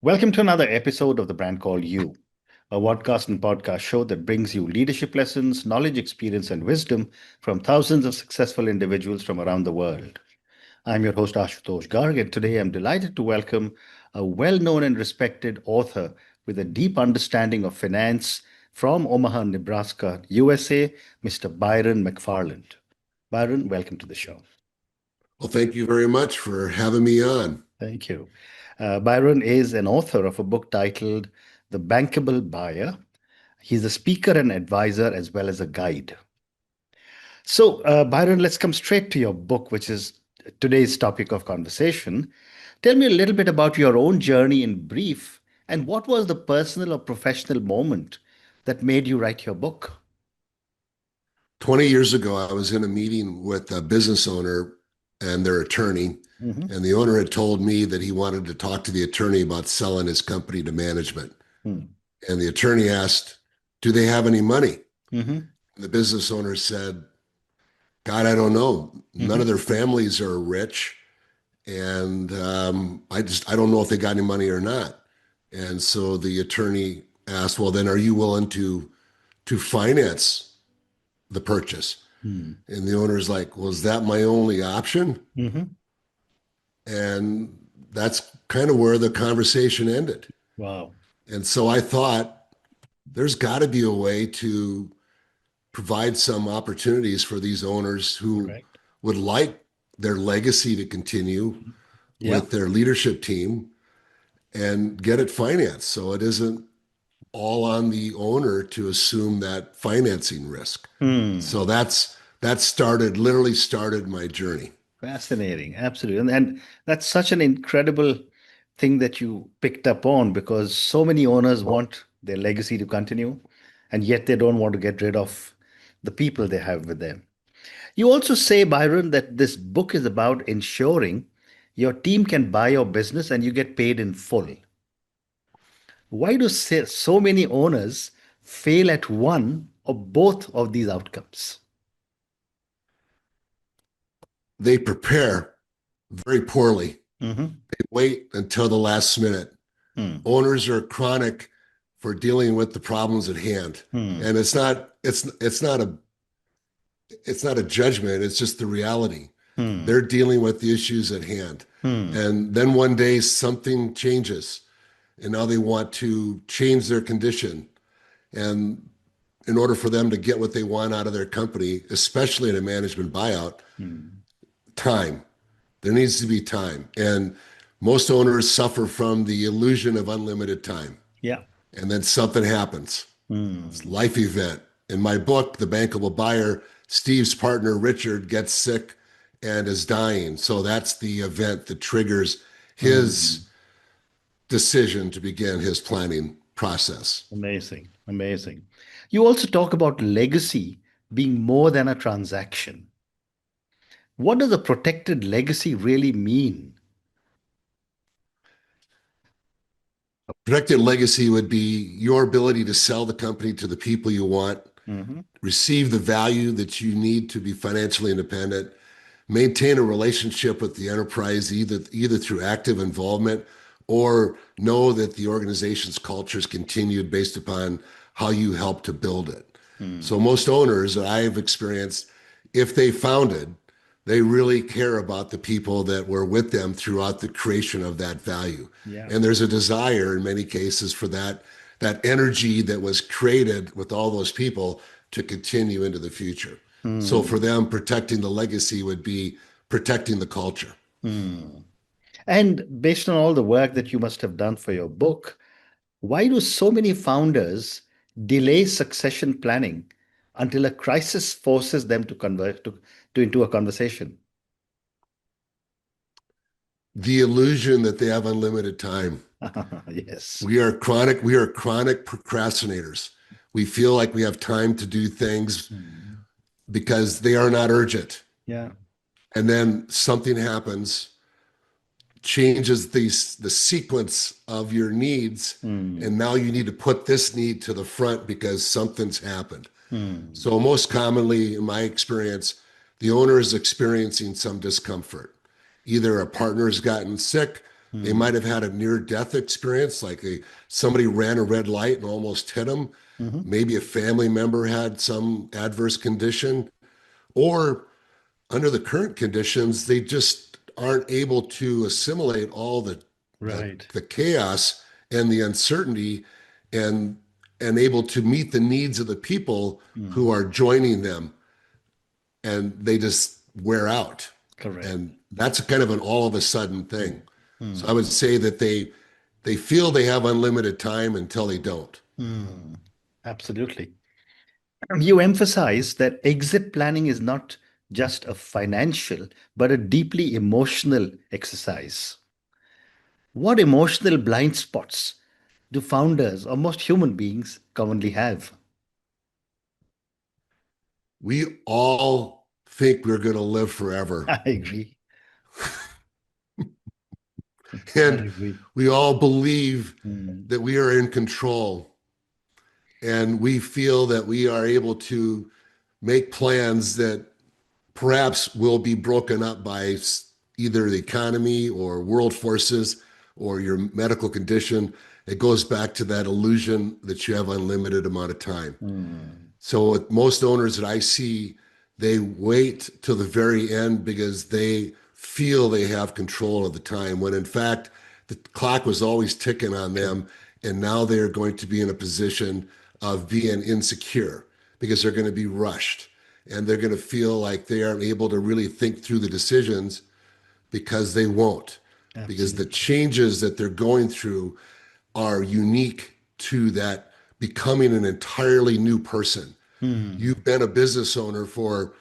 Welcome to another episode of The Brand Called You, a podcast and podcast show that brings you leadership lessons, knowledge, experience, and wisdom from thousands of successful individuals from around the world. I'm your host, Ashutosh Garg, and today I'm delighted to welcome a well-known and respected author with a deep understanding of finance from Omaha, Nebraska, USA, Mr. Byron McFarland. Byron, welcome to the show. Well, thank you very much for having me on. Thank you. Byron is an author of a book titled The Bankable Buyer. He's a speaker and advisor as well as a guide. So, Byron, let's come straight to your book, which is today's topic of conversation. Tell me a little bit about your own journey in brief, and what was the personal or professional moment that made you write your book? 20 years ago, I was in a meeting with a business owner and their attorney, Mm-hmm. and the owner had told me that he wanted to talk to the attorney about selling his company to management. Mm-hmm. And the attorney asked, "Do they have any money?" Mm-hmm. And the business owner said, "God, I don't know. None of their families are rich. And I don't know if they got any money or not." And so the attorney asked, "Well, then are you willing to finance the purchase?" Mm-hmm. And the owner's like, "Well, is that my only option?" Mm-hmm. And that's kind of where the conversation ended. Wow. And so I thought there's got to be a way to provide some opportunities for these owners who Correct. would like their legacy to continue Yeah. with their leadership team and get it financed. So it isn't all on the owner to assume that financing risk. Hmm. So that literally started my journey. Fascinating, absolutely. And that's such an incredible thing that you picked up on because so many owners want their legacy to continue, and yet they don't want to get rid of the people they have with them. You also say, Byron, that this book is about ensuring your team can buy your business and you get paid in full. Why do so many owners fail at one or both of these outcomes? They prepare very poorly. Mm-hmm. They wait until the last minute. Hmm. Owners are chronic for dealing with the problems at hand. Hmm. And it's not a judgment, it's just the reality. Hmm. They're dealing with the issues at hand. Hmm. And then one day something changes and now they want to change their condition. And in order for them to get what they want out of their company, especially in a management buyout, Hmm. time. There needs to be time. And most owners suffer from the illusion of unlimited time. Yeah. And then something happens. It's a Hmm. life event. In my book, The Bankable Buyer, Steve's partner, Richard, gets sick and is dying. So that's the event that triggers Hmm. his decision to begin his planning process. Amazing. Amazing. You also talk about legacy being more than a transaction. What does a protected legacy really mean? Protected legacy would be your ability to sell the company to the people you want, Hmm. receive the value that you need to be financially independent, maintain a relationship with the enterprise either through active involvement or know that the organization's culture is continued based upon how you help to build it. So Hmm. most owners that I have experienced, if they founded, they really care about the people that were with them throughout the creation of that value. Yeah. And there's a desire in many cases for that energy that was created with all those people to continue into the future. So for Hmm. them, protecting the legacy would be protecting the culture. Hmm. And based on all the work that you must have done for your book, why do so many founders delay succession planning until a crisis forces them to convert to into a conversation? The illusion that they have unlimited time. Yes. We are chronic procrastinators. We feel like we have time to do things Hmm. because they are not urgent. Yeah. And then something happens, changes the sequence of your needs, and Hmm. now you need to put this need to the front because something's happened. Hmm. So most commonly, in my experience, the owner is experiencing some discomfort. Either a partner's gotten sick, They might have had a near-death experience, like somebody ran a red light and almost hit them. Mm-hmm. Maybe a family member had some adverse condition, or under the current conditions, they just aren't able to assimilate all Right. the chaos and the uncertainty and able to meet the needs of the people who Mm. are joining them, and they just wear out. Correct. And that's kind of an all of a sudden thing. So I Mm. would say that they feel they have unlimited time until they don't. Mm. Absolutely. You emphasize that exit planning is not just a financial, but a deeply emotional exercise. What emotional blind spots do founders or most human beings commonly have? We all think we're going to live forever, I agree. I and agree. we all believe Mm. that we are in control, and we feel that we are able to make plans that perhaps will be broken up by either the economy or world forces or your medical condition. It goes back to that illusion that you have unlimited amount of time. Mm. So with most owners that I see, they wait till the very end because they feel they have control of the time, when in fact the clock was always ticking on Correct. them. And now they're going to be in a position of being insecure because they're going to be rushed, and they're going to feel like they aren't able to really think through the decisions because they won't, because the Absolutely. changes that they're going through are unique to that becoming an entirely new person. Mm. You've been a business owner for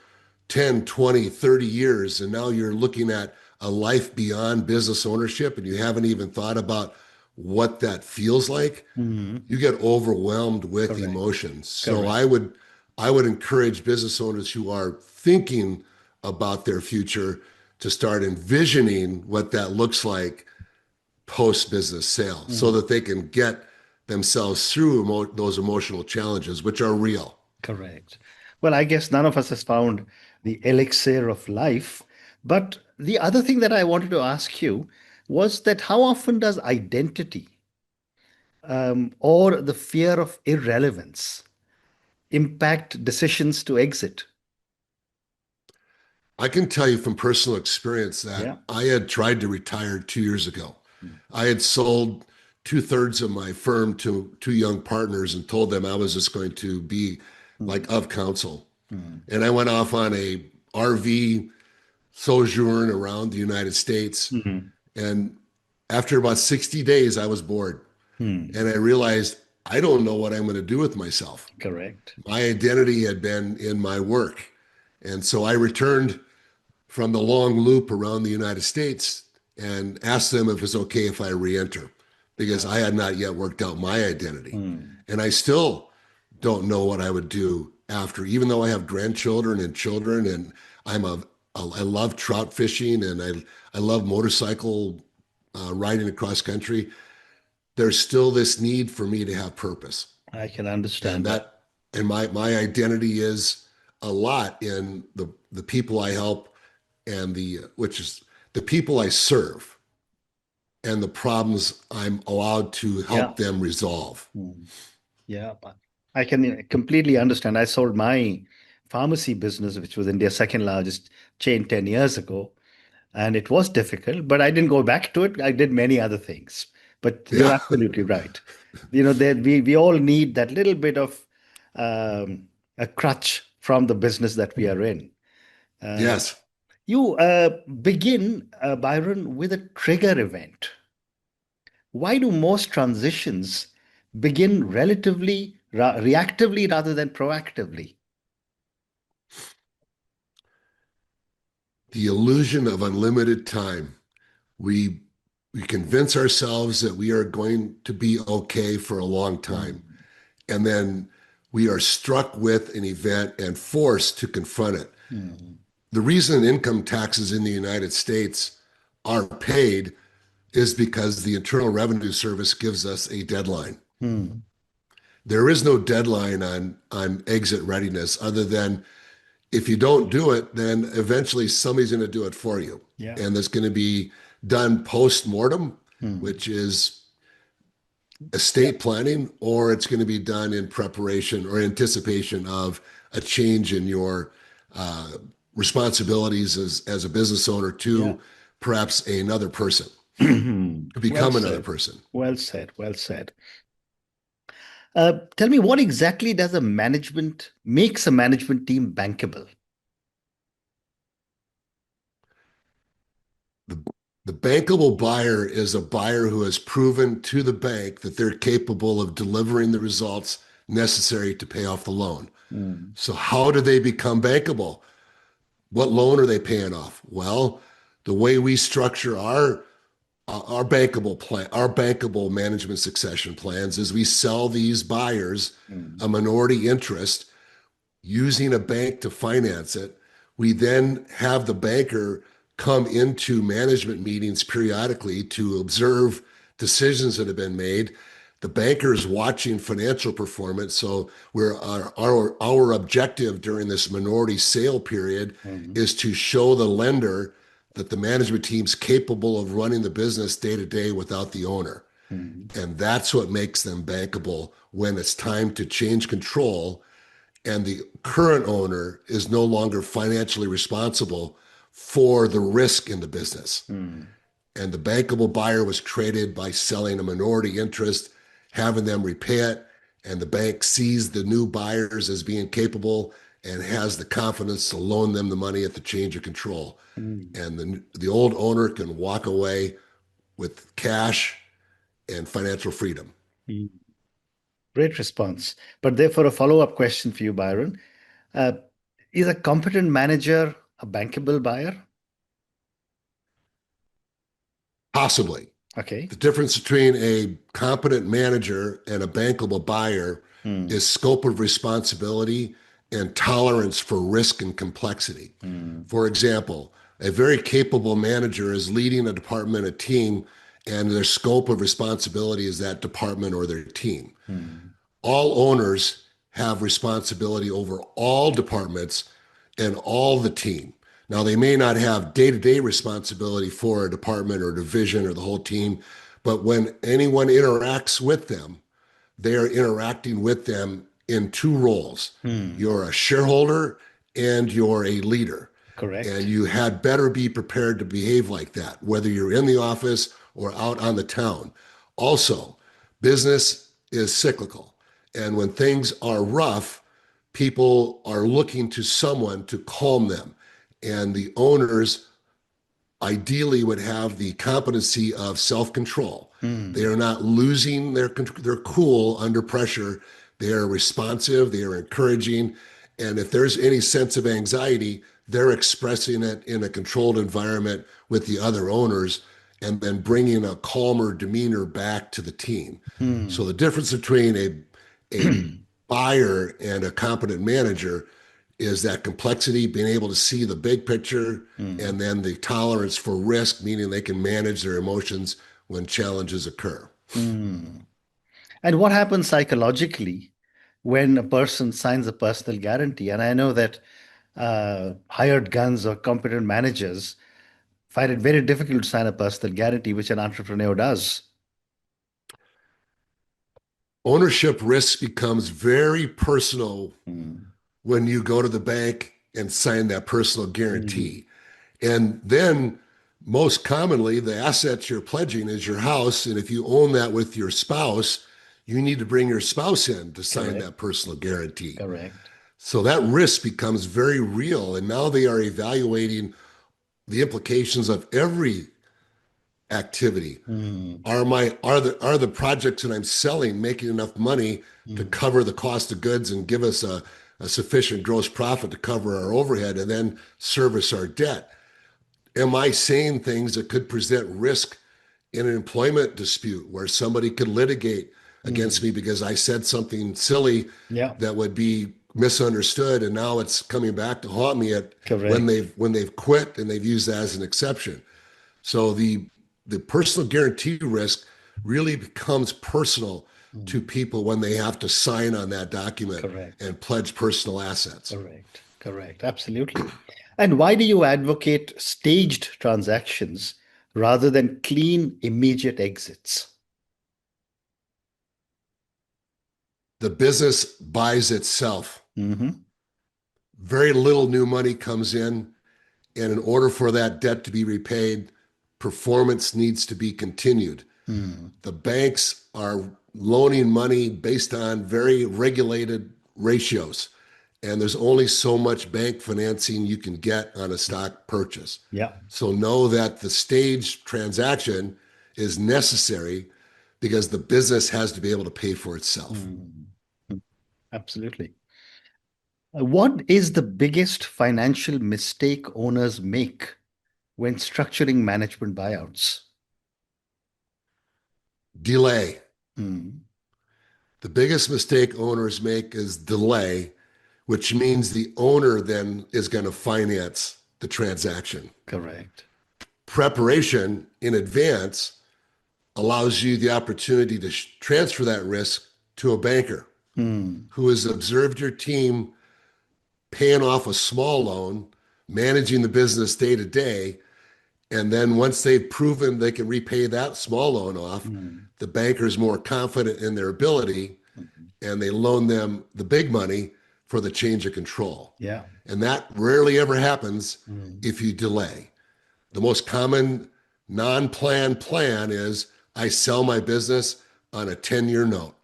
10, 20, 30 years, and now you're looking at a life beyond business ownership, and you haven't even thought about what that feels like. Mm. You get overwhelmed with Correct. emotions. So Correct. I would encourage business owners who are thinking about their future to start envisioning what that looks like post business sale, so Mm. that they can get themselves through those emotional challenges, which are real. Correct. Well, I guess none of us has found the elixir of life. But the other thing that I wanted to ask you was that how often does identity or the fear of irrelevance impact decisions to exit? I can tell you from personal experience Yeah. that I had tried to retire 2 years ago. Mm. I had sold two-thirds of my firm to two young partners and told them I was just going to be Mm. like of counsel. Mm. And I went off on a RV sojourn around the United States. Mm. And after about 60 days, I was bored. Mm. And I realized I don't know what I'm going to do with myself. Correct. My identity had been in my work. And so I returned from the long loop around the United States and asked them if it's okay if I re-enter, because I had not yet worked out my identity. Mm. And I still don't know what I would do after, even though I have grandchildren and children, and I love trout fishing, and I love motorcycle riding across country. There's still this need for me to have purpose. I can And understand that. that, and my identity is a lot in the people I help, and which is the people I serve, and the problems I'm allowed to Yeah. help them resolve. Mm. Yeah. I can completely understand. I sold my pharmacy business, which was India's second largest chain 10 years ago. And it was difficult, but I didn't go back to it. I did many other things. But you're Yeah. absolutely right. We all need that little bit of um, a crutch from the business that we are in. Uh, Yes. you begin, Byron, with a trigger event. Why do most transitions begin relatively reactively rather than proactively? The illusion of unlimited time. We we convince ourselves that we are going to be okay for a long time. Mm. And then we are struck with an event and forced to confront it. Mm. The reason income taxes in the United States are paid is because the Internal Revenue Service gives us a deadline. Mm. There is no deadline on exit readiness, other than if you don't do it, then eventually somebody's going to do it for you. Yeah. And that's going to be done post mortem. which is estate planning, or it's going to be done in preparation or anticipation of a change in your responsibilities as a business owner Yeah. to perhaps another person, to Well become another said. person. Well said. Well said. Tell me, what exactly does a management makes a management team bankable? The, the bankable buyer is a buyer who has proven to the bank that they're capable of delivering the results necessary to pay off the loan. Mm. So how do they become bankable? What loan are they paying off? Well, the way we structure our bankable plan, our bankable management succession plans is we sell these buyers Mm. a minority interest using a bank to finance it. We then have the banker come into management meetings periodically to observe decisions that have been made. The banker is watching financial performance. So our objective during this minority sale period Mm. is to show the lender that the management team's capable of running the business day to day without the owner. Mm. And that's what makes them bankable when it's time to change control and the current owner is no longer financially responsible for the risk in the business. Mm. And the bankable buyer was created by selling a minority interest, having them repay it, and the bank sees the new buyers as being capable and has the confidence to loan them the money at the change of control. Mm. And the old owner can walk away with cash and financial freedom. Mm. Great response. But therefore, a follow-up question for you, Byron. Uh, is a competent manager a bankable buyer? Possibly. Okay. The difference between a competent manager and a bankable buyer Mm. is scope of responsibility and tolerance for risk and complexity. Mm. For example, a very capable manager is leading a department, a team, and their scope of responsibility is that department or their team. Mm. All owners have responsibility over all departments and all the team. Now, they may not have day to day responsibility for a department or division or the whole team, but when anyone interacts with them, they are interacting with them in two roles. Mm. You're a shareholder and you're a leader. And Correct. you had better be prepared to behave like that, whether you're in the office or out on the town. Also, business is cyclical. And when things are rough, people are looking to someone to calm them. And the owners ideally would have the competency of self-control. They Mm. are not losing their cool under pressure. They are responsive, they are encouraging, and if there's any sense of anxiety, they're expressing it in a controlled environment with the other owners and then bringing a calmer demeanor back to the team. So Mm. the difference between a buyer and a competent manager is that complexity, being able to see the big picture, Mm. and then the tolerance for risk, meaning they can manage their emotions when challenges occur. Mm. And what happens psychologically when a person signs a personal guarantee? And I know that hired guns or competent managers find it very difficult to sign a personal guarantee, which an entrepreneur does. Ownership risk becomes very personal Mm. when you go to the bank and sign that personal Mm. guarantee. And then most commonly, the assets you're pledging is your house. And if you own that with your spouse, you need to bring your spouse in to sign Correct. that personal guarantee. Correct. So that risk becomes very real. And now they are evaluating the implications of every activity. Mm. Are the projects that I'm selling making enough money to Mm. cover the cost of goods and give us a sufficient gross profit to cover our overhead and then service our debt? Am I saying things that could present risk in an employment dispute where somebody could litigate against Mm. me because I said something silly Yeah. that would be misunderstood, and now it's coming back to haunt me at Correct. when they've quit and they've used that as an exception. So the personal guarantee risk really becomes personal to Mm. people when they have to sign on that document Correct. and pledge personal assets. Correct. Correct. Absolutely. And why do you advocate staged transactions rather than clean, immediate exits? The business buys itself. Mm-hmm. Very little new money comes in, and in order for that debt to be repaid, performance needs to be continued. Mm. The banks are loaning money based on very regulated ratios, and there's only so much bank financing you can get on a stock purchase. Yeah. So know that the staged transaction is necessary because the business has to be able to pay for itself. Mm. Absolutely. What is the biggest financial mistake owners make when structuring management buyouts? Delay. Mm. The biggest mistake owners make is delay, which means the owner then is going to finance the transaction. Correct. Preparation in advance allows you the opportunity to transfer that risk to a banker Mm. who has observed your team paying off a small loan, managing the business day to day. And then once they've proven they can repay that small loan off, Mm. the banker is more confident in their ability Mhm. and they loan them the big money for the change of control. Yeah. And that rarely ever happens Mm. if you delay. The most common non-planned plan is I sell my business on a 10-year note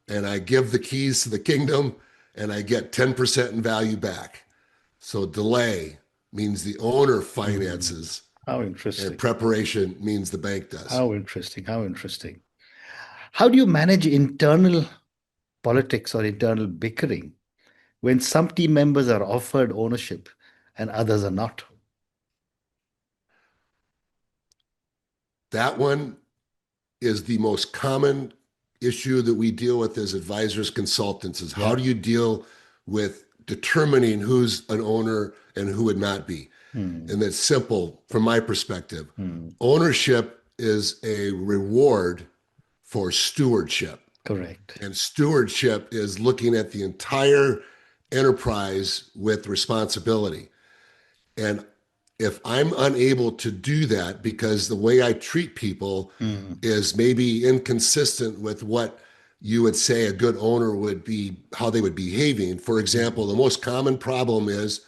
and I give the keys to the kingdom and I get 10% in value back. So delay means the owner Mm. finances How and interesting. preparation means the bank does. How interesting. How interesting. How do you manage internal politics or internal bickering when some team members are offered ownership and others are not? That one is the most common issue that we deal with as advisors, consultants, is how Yeah. do you deal with determining who's an owner and who would not be? Hmm. And that's simple from my perspective. Hmm. Ownership is a reward for stewardship. Correct. And stewardship is looking at the entire enterprise with responsibility. And if I'm unable to do that because the way I treat people Hmm. is maybe inconsistent with what you would say a good owner would be, how they would be behaving. For example, Hmm. the most common problem is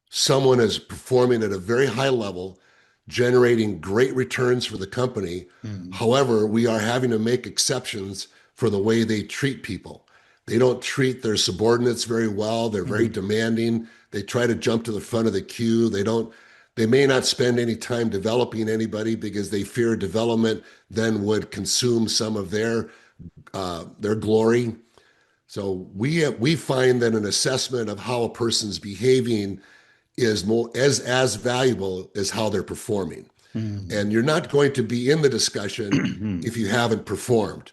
someone is performing at a very high level, generating great returns for the company. Hmm. However, we are having to make exceptions for the way they treat people. They don't treat their subordinates very well. They're very Hmm. demanding. They try to jump to the front of the queue. They may not spend any time developing anybody because they fear development then would consume some of their glory. So we find that an assessment of how a person's behaving is more as valuable as how they're performing. Hmm. And you're not going to be in the discussion Hmm. if you haven't performed.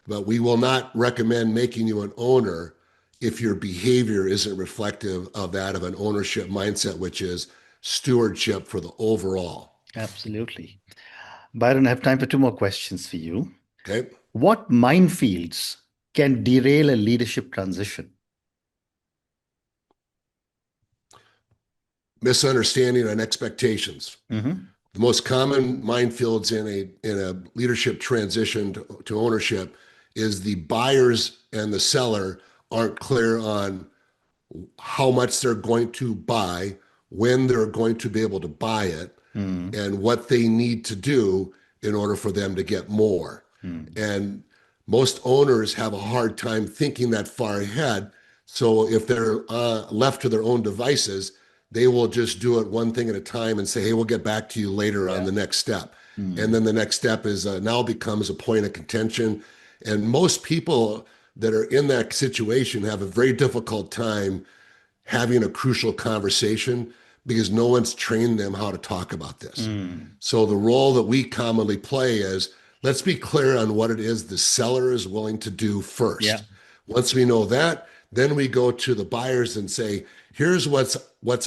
But we will not recommend making you an owner if your behavior isn't reflective of that of an ownership mindset, which is stewardship for the overall. Absolutely. Byron, I have time for two more questions for you. Okay. What minefields can derail a leadership transition? Misunderstanding and expectations. Hmm. The most common minefields in a leadership transition to ownership is the buyers and the seller aren't clear on how much they're going to buy, when they're going to be able to buy it, Hmm. and what they need to do in order for them to get more. Hmm. And most owners have a hard time thinking that far ahead. So if they're left to their own devices, they will just do it one thing at a time and say, hey, we'll get back to you later on Yeah. the next step. And Hmm. then the next step is now becomes a point of contention. And most people that are in that situation have a very difficult time having a crucial conversation because no one's trained them how to talk about this. Hmm. So the role that we commonly play is let's be clear on what it is the seller is willing to do Yeah. first. Once we know that, then we go to the buyers and say, here's what's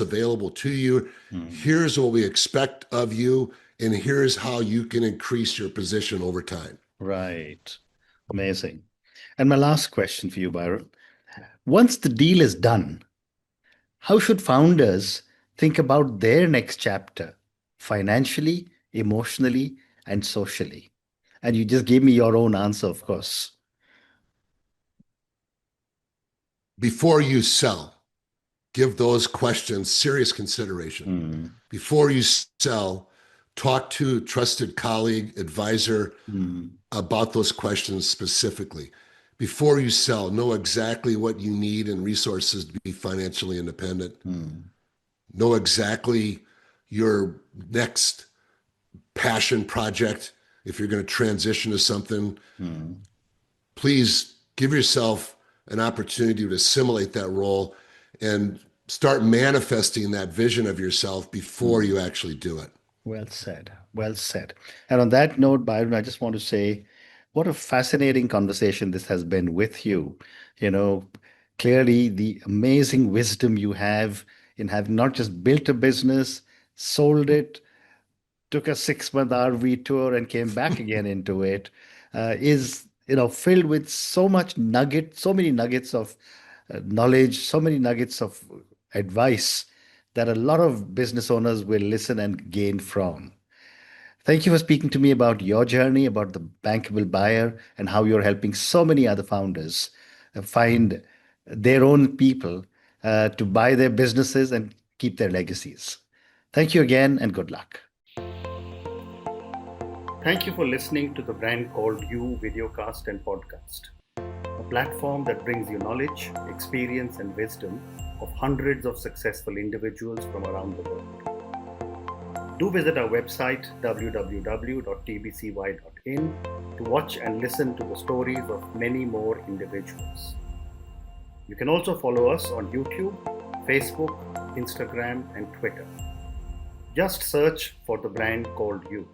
available to you. Hmm. Here's what we expect of you, and here's how you can increase your position over time. Right. Amazing. And my last question for you, Byron. Once the deal is done, how should founders think about their next chapter financially emotionally, and socially? And you just gave me your own answer, of course. Before you sell, give those questions serious consideration. Mm, Before you sell, talk to a trusted colleague, advisor mm, about those questions specifically. Before you sell, know exactly what you need and resources to be financially independent. mm, Know exactly your next passion project. If you're going to transition to something, mm, please give yourself an opportunity to assimilate that role and start manifesting that vision of yourself before mm. you actually do it. Well said. Well said. And on that note, Byron, I just want to say what a fascinating conversation this has been with you. You know, clearly the amazing wisdom you have in having not just built a business, sold it, took a 6 month RV tour and came back again into it, is filled with so many nuggets of knowledge, so many nuggets of advice that a lot of business owners will listen and gain from. Thank you for speaking to me about your journey, about the bankable buyer, and how you're helping so many other founders find their own people to buy their businesses and keep their legacies. Thank you again, and good luck. Thank you for listening to the Brand Called You videocast and podcast, a platform that brings you knowledge, experience, and wisdom of hundreds of successful individuals from around the world. Do visit our website www.tbcy.in to watch and listen to the stories of many more individuals. You can also follow us on YouTube, Facebook, Instagram, and Twitter. Just search for the Brand Called You.